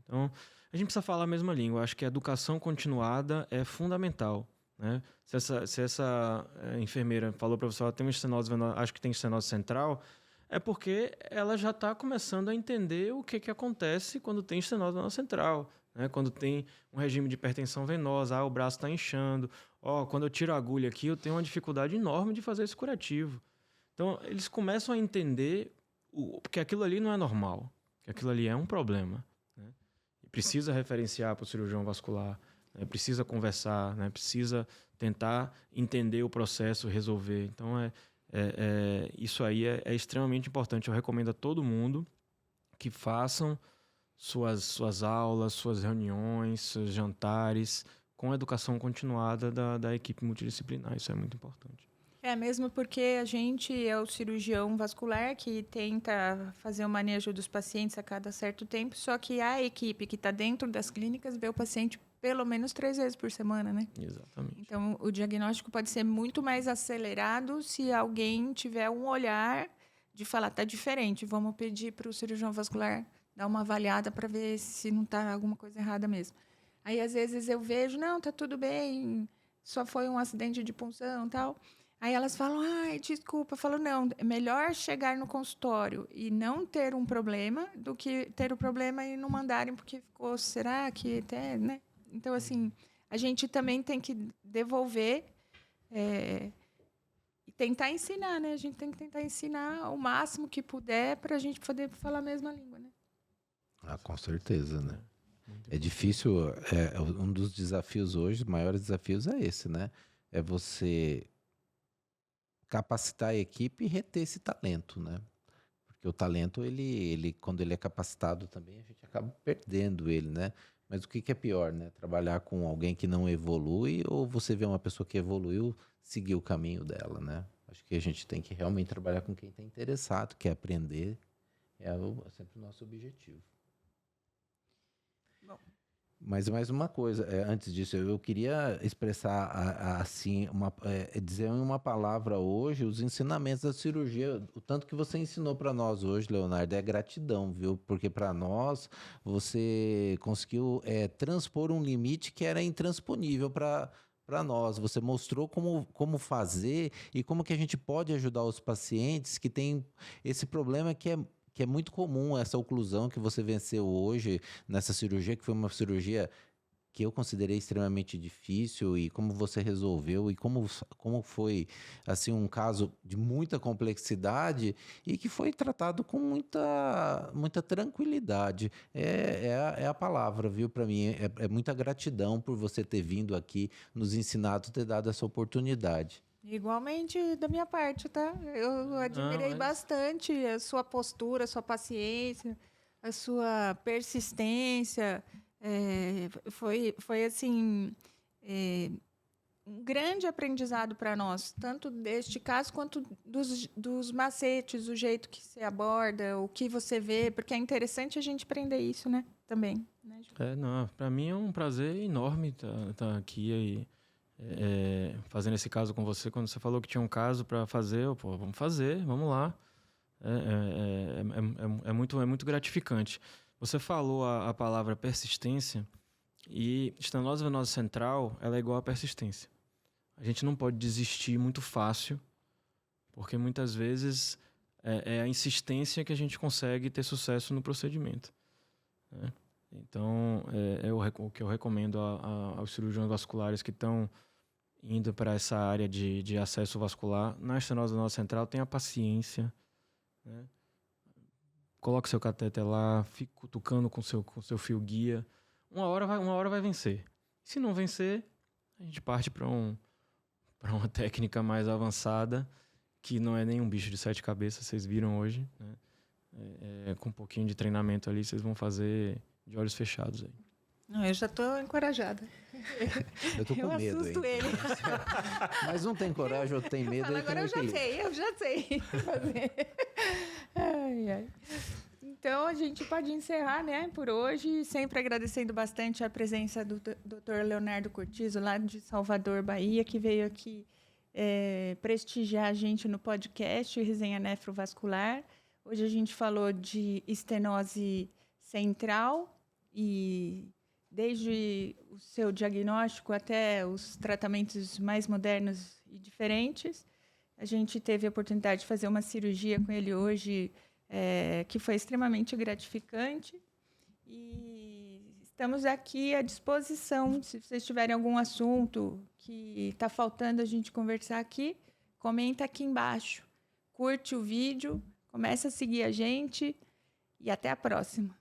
Então, a gente precisa falar a mesma língua. Acho que a educação continuada é fundamental. Né? Se essa enfermeira falou para você, tem uma estenose venosa, acho que tem estenose central, é porque ela já está começando a entender o que acontece quando tem estenose venosa central. Né? Quando tem um regime de hipertensão venosa, o braço está inchando. Quando eu tiro a agulha aqui, eu tenho uma dificuldade enorme de fazer esse curativo. Então, eles começam a entender que aquilo ali não é normal, que aquilo ali é um problema. Né? E precisa referenciar para o cirurgião vascular, né? Precisa conversar, né? Precisa tentar entender o processo, resolver. Então, isso aí é extremamente importante. Eu recomendo a todo mundo que façam suas aulas, suas reuniões, seus jantares com a educação continuada da equipe multidisciplinar. Isso é muito importante. Mesmo porque a gente é o cirurgião vascular que tenta fazer o manejo dos pacientes a cada certo tempo, só que a equipe que está dentro das clínicas vê o paciente pelo menos 3 vezes por semana, né? Exatamente. Então, o diagnóstico pode ser muito mais acelerado se alguém tiver um olhar de falar, está diferente, vamos pedir para o cirurgião vascular dar uma avaliada para ver se não está alguma coisa errada mesmo. Aí, às vezes, eu vejo, não, está tudo bem, só foi um acidente de punção e tal. Aí elas falam, ai, desculpa. Eu falo, não, é melhor chegar no consultório e não ter um problema do que ter o problema e não mandarem porque ficou, será que até, né? Então, assim, a gente também tem que devolver e tentar ensinar, né? A gente tem que tentar ensinar o máximo que puder para a gente poder falar a mesma língua, né? Ah, com certeza, né? Muito É difícil, um dos desafios hoje, os maiores desafios é esse, né? É você capacitar a equipe e reter esse talento, né? Porque o talento, quando ele é capacitado também, a gente acaba perdendo ele, né? Mas o que é pior, né? Trabalhar com alguém que não evolui ou você vê uma pessoa que evoluiu seguir o caminho dela, né? Acho que a gente tem que realmente trabalhar com quem está interessado, quer aprender. É sempre o nosso objetivo. Bom. Mas mais uma coisa, antes disso, eu queria expressar assim, dizer em uma palavra hoje os ensinamentos da cirurgia, o tanto que você ensinou para nós hoje, Leonardo, é gratidão, viu? Porque para nós você conseguiu transpor um limite que era intransponível para nós. Você mostrou como fazer e como que a gente pode ajudar os pacientes que têm esse problema que é muito comum, essa oclusão que você venceu hoje nessa cirurgia, que foi uma cirurgia que eu considerei extremamente difícil, e como você resolveu, e como foi assim um caso de muita complexidade e que foi tratado com muita tranquilidade. É a palavra, viu, para mim. É muita gratidão por você ter vindo aqui, nos ensinado, ter dado essa oportunidade. Igualmente da minha parte, tá? Eu admirei bastante a sua postura, a sua paciência, a sua persistência. Foi assim, um grande aprendizado para nós, tanto deste caso quanto dos macetes, o jeito que você aborda, o que você vê, porque é interessante a gente aprender isso, né? Também. Né, não, para mim é um prazer enorme estar aqui aí. Fazendo esse caso com você, quando você falou que tinha um caso para fazer, vamos fazer, vamos lá. É muito gratificante. Você falou a palavra persistência, e estenose venosa central, ela é igual a persistência. A gente não pode desistir muito fácil, porque muitas vezes é a insistência que a gente consegue ter sucesso no procedimento, né? Então, o que eu recomendo aos cirurgiões vasculares que estão indo para essa área de acesso vascular, na estenose venosa central, tenha paciência, né? Coloque seu catéter lá, fique cutucando com seu fio guia. Uma hora vai vencer. Se não vencer, a gente parte para uma técnica mais avançada, que não é nem um bicho de 7 cabeças, vocês viram hoje, né? Com um pouquinho de treinamento ali, vocês vão fazer de olhos fechados aí. Não, eu já estou encorajada. Eu tô com medo. Eu assusto ele. Mas não tem coragem, ou tem medo. Agora eu já sei fazer. Ai. Então, a gente pode encerrar, né, por hoje, sempre agradecendo bastante a presença do Dr. Leonardo Cortizo, lá de Salvador, Bahia, que veio aqui prestigiar a gente no podcast Resenha Nefrovascular. Hoje a gente falou de estenose central e desde o seu diagnóstico até os tratamentos mais modernos e diferentes. A gente teve a oportunidade de fazer uma cirurgia com ele hoje, que foi extremamente gratificante. E estamos aqui à disposição. Se vocês tiverem algum assunto que está faltando a gente conversar aqui, comenta aqui embaixo. Curte o vídeo, começa a seguir a gente e até a próxima.